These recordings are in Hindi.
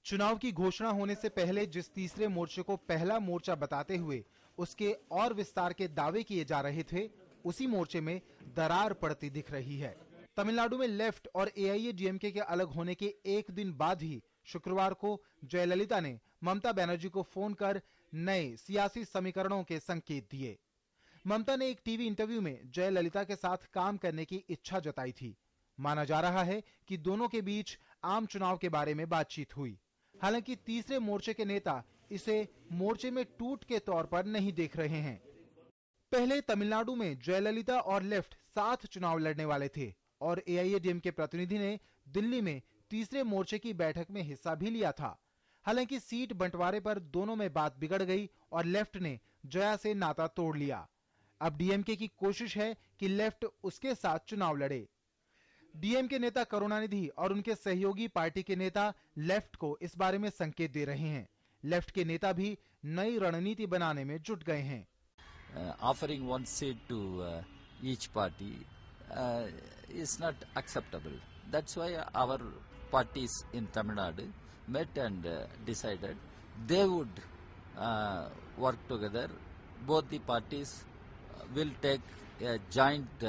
चुनाव की घोषणा होने से पहले जिस तीसरे मोर्चे को पहला मोर्चा बताते हुए उसके और विस्तार के दावे किए जा रहे थे, उसी मोर्चे में दरार पड़ती दिख रही है। तमिलनाडु में लेफ्ट और एआईएडीएमके के अलग होने के एक दिन बाद ही शुक्रवार को जयललिता ने ममता बनर्जी को फोन कर नए सियासी समीकरणों के संकेत दिए। ममता ने एक टीवी इंटरव्यू में जयललिता के साथ काम करने की इच्छा जताई थी। माना जा रहा है कि दोनों के बीच आम चुनाव के बारे में बातचीत हुई। हालांकि तीसरे मोर्चे के नेता इसे मोर्चे में टूट के तौर पर नहीं देख रहे हैं। पहले तमिलनाडु में जयललिता और लेफ्ट साथ चुनाव लड़ने वाले थे और एआईएडीएमके प्रतिनिधि ने दिल्ली में तीसरे मोर्चे की बैठक में हिस्सा भी लिया था। हालांकि सीट बंटवारे पर दोनों में बात बिगड़ गई और लेफ्ट ने जया से नाता तोड़ लिया। अब डीएमके की कोशिश है कि लेफ्ट उसके साथ चुनाव लड़े। डीएमके नेता करुणानिधि और उनके सहयोगी पार्टी के नेता लेफ्ट को इस बारे में संकेत दे रहे हैं। लेफ्ट के नेता भी नई रणनीति बनाने में जुट गए हैं। Offering one seat to each party is not acceptable. That's why our parties in Tamil Nadu met and decided they would work together. Both the parties will take a joint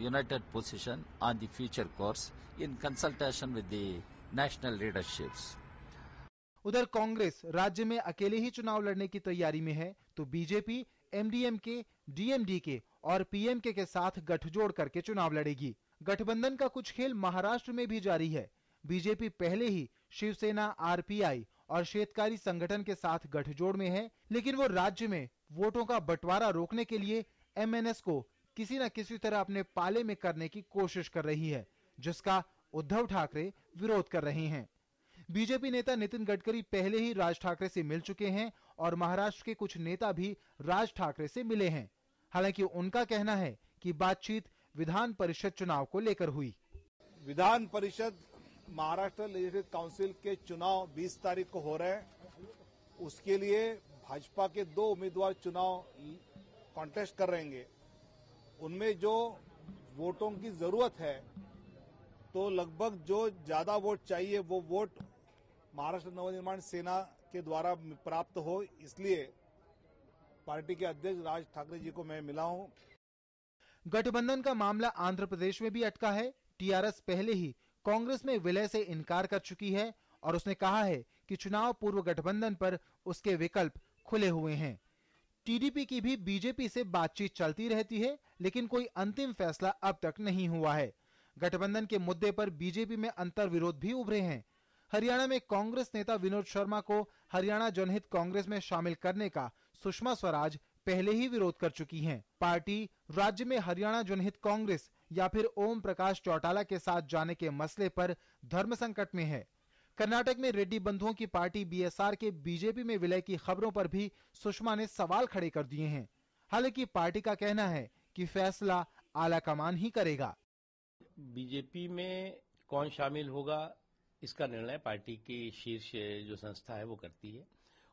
united position on the future course in consultation with the national leaderships. उधर कांग्रेस राज्य में अकेले ही चुनाव लड़ने की तैयारी में है, तो बीजेपी एमडीएमके, डीएमडीके और पीएमके के साथ गठजोड़ करके चुनाव लड़ेगी। गठबंधन का कुछ खेल महाराष्ट्र में भी जारी है। बीजेपी पहले ही शिवसेना, आरपीआई और शेतकारी संगठन के साथ गठजोड़ में है, लेकिन वो राज्य में वोटों का बंटवारा रोकने के लिए एमएनएस को किसी न किसी तरह अपने पाले में करने की कोशिश कर रही है, जिसका उद्धव ठाकरे विरोध कर रहे हैं। बीजेपी नेता नितिन गडकरी पहले ही राज ठाकरे से मिल चुके हैं और महाराष्ट्र के कुछ नेता भी राज ठाकरे से मिले हैं। हालांकि उनका कहना है कि बातचीत विधान परिषद चुनाव को लेकर हुई। विधान परिषद महाराष्ट्र लेजिस्लेटिव काउंसिल के चुनाव 20 तारीख को हो रहे हैं। उसके लिए भाजपा के 2 उम्मीदवार चुनाव कॉन्टेस्ट कर रहे हैं। उनमें जो वोटों की जरूरत है, तो लगभग जो ज्यादा वोट चाहिए वो वोट महाराष्ट्र नवनिर्माण सेना के द्वारा प्राप्त हो, इसलिए पार्टी के अध्यक्ष राज ठाकरे जी को मैं मिला हूं। गठबंधन का मामला आंध्र प्रदेश में भी अटका है। टीआरएस पहले ही कांग्रेस में विलय से इनकार कर चुकी है और उसने कहा है कि चुनाव पूर्व गठबंधन पर उसके विकल्प खुले हुए हैं। टीडीपी की भी बीजेपी से बातचीत चलती रहती है, लेकिन कोई अंतिम फैसला अब तक नहीं हुआ है। गठबंधन के मुद्दे पर बीजेपी में अंतर्विरोध भी उभरे हैं। हरियाणा में कांग्रेस नेता विनोद शर्मा को हरियाणा जनहित कांग्रेस में शामिल करने का सुषमा स्वराज पहले ही विरोध कर चुकी हैं। पार्टी राज्य में हरियाणा जनहित कांग्रेस या फिर ओम प्रकाश चौटाला के साथ जाने के मसले पर धर्म संकट में है। कर्नाटक में रेड्डी बंधुओं की पार्टी बीएसआर के बीजेपी में विलय की खबरों पर भी सुषमा ने सवाल खड़े कर दिए हैं। हालांकि पार्टी का कहना है कि फैसला आलाकमान ही करेगा। बीजेपी में कौन शामिल होगा, इसका निर्णय पार्टी की शीर्ष जो संस्था है वो करती है।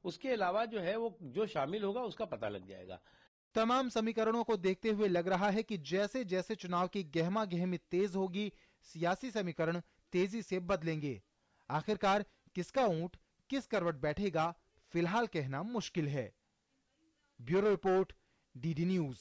उसके अलावा जो है वो जो शामिल होगा उसका पता लग जाएगा। तमाम समीकरणों को देखते हुए लग रहा है कि जैसे जैसे चुनाव की गहमा गहमी तेज होगी, सियासी समीकरण तेजी से बदलेंगे। आखिरकार किसका ऊंट किस करवट बैठेगा, फिलहाल कहना मुश्किल है। Bureau report, DD news.